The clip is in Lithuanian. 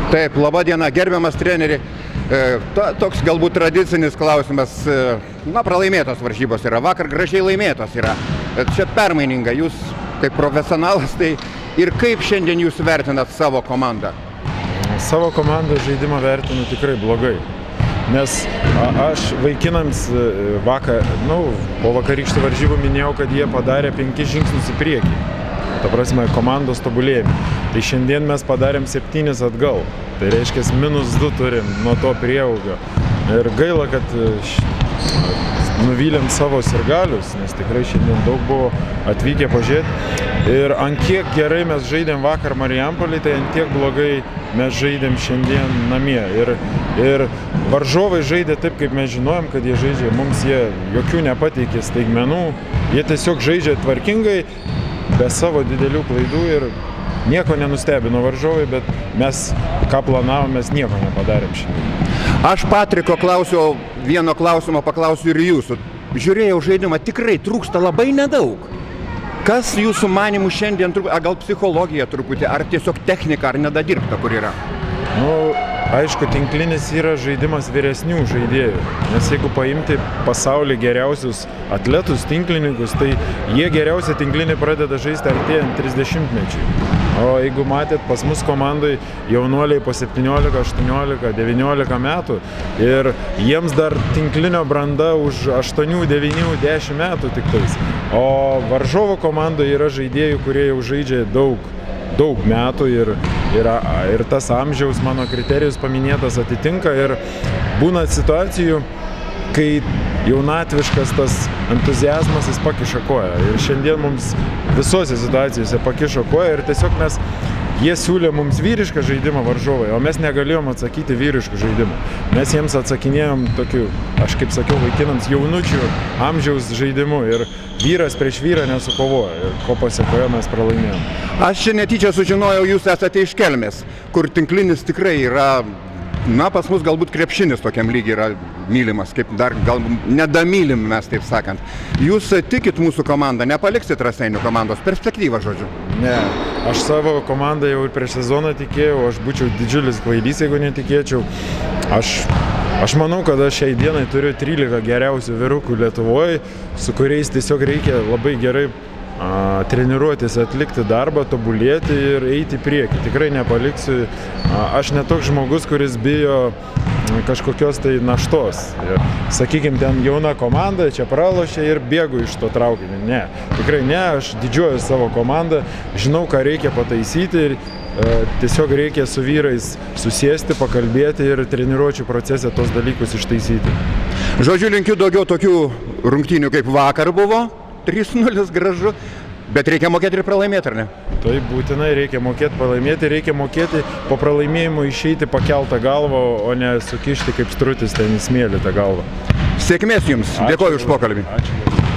Taip, laba diena, gerbiamas treneri. Toks galbūt tradicinis klausimas. Na, pralaimėtos varžybos yra. Vakar gražiai laimėtos yra. Čia permaininga. Jūs kaip profesionalas, tai ir kaip šiandien jūs vertinat savo komandą? Savo komandos žaidimą vertinu tikrai blogai. Nes aš vaikinams vakar, po vakarykščių varžybų minėjau, kad jie padarė 5 žingsnius į priekį. Ta prasme, komandos tobulėjimą. Tai šiandien mes padarėm 7 atgal. Tai reiškia, -2 turim nuo to prieaugio. Ir gaila, kad nuvylėm savo sirgalius, nes tikrai šiandien daug buvo atvykę pažiūrėti. Ir ant kiek gerai mes žaidėm vakar Marijampolėj, tai ant tiek blogai mes žaidėm šiandien namie. Ir varžovai žaidė taip, kaip mes žinojom, kad jie žaidžia. Mums jie jokių nepateikė staigmenų. Jie tiesiog žaidžia tvarkingai, be savo didelių klaidų ir nieko nenustebino varžovai, bet mes, ką planavom, mes nieko nepadarėm šiandien. Aš Patriko klausiau, vieno klausimo paklausiu ir jūsų. Žiūrėjau žaidimą, tikrai trūksta labai nedaug. Kas jūsų manimų šiandien, gal psichologija truputį, ar tiesiog technika, ar nedadirbta, kur yra? Aišku, tinklinis yra žaidimas vyresnių žaidėjų, nes jeigu paimti pasaulį geriausius atletus, tinklininkus, tai jie geriausia tinklinį pradeda žaisti artėjant 30-mečiui. O jeigu matėt, pas mus komandai jaunuoliai po 17, 18, 19 metų ir jiems dar tinklinio branda už 8, 9, 10 metų tik tais. O varžovo komandoje yra žaidėjų, kurie jau žaidžia daug metų ir tas amžiaus mano kriterijus paminėtas atitinka ir būna situacijų, kai jaunatviškas tas entuziazmas jis pakiša koją. Ir šiandien mums visose situacijose pakišo koją ir tiesiog jie siūlė mums vyrišką žaidimą varžovai, o mes negalėjom atsakyti vyriškų žaidimą. Mes jiems atsakinėjom tokiu, aš kaip sakiau, vaikinams jaunučių amžiaus žaidimu ir vyras prieš vyrą nesukovojo ir ko pasiekoje mes pralaimėjom. Aš čia netyčia sužinojau, jūs esate iš Kelmės, kur tinklinis tikrai yra, pas mus galbūt krepšinis tokiam lygiai yra mylimas, kaip dar gal nedamylim mes, taip sakant. Jūs tikit mūsų komandą, nepaliksit Raseinių komandos, perspektyvą žodžiu? Ne, aš savo komandą jau ir prieš sezoną tikėjau, aš būčiau didžiulis kvailys, jeigu netikėčiau. Aš manau, kad aš šiai dienai turiu 13 geriausių vyrukų Lietuvoje, su kuriais tiesiog reikia labai gerai treniruotis, atlikti darbą, tobulėti ir eiti į priekį. Tikrai nepaliksiu. Aš ne toks žmogus, kuris bijo kažkokios tai naštos. Sakykime, ten jauna komanda, čia pralošia ir bėgu iš to traukinio. Ne, tikrai ne, aš didžiuoju savo komandą, žinau, ką reikia pataisyti ir tiesiog reikia su vyrais susėsti, pakalbėti ir treniruočių procese tos dalykus ištaisyti. Žodžiu, linkiu daugiau tokių rungtynių kaip vakar buvo, 3-0 gražu, bet reikia mokėti ir pralaimėti, ar ne? Tai būtinai reikia mokėti pralaimėti, reikia mokėti po pralaimėjimo išeiti pakeltą galvą, o ne sukišti kaip strutis ten į smėlį tą galvą. Sėkmės jums, dėkoju už pokalbį. Ačiū.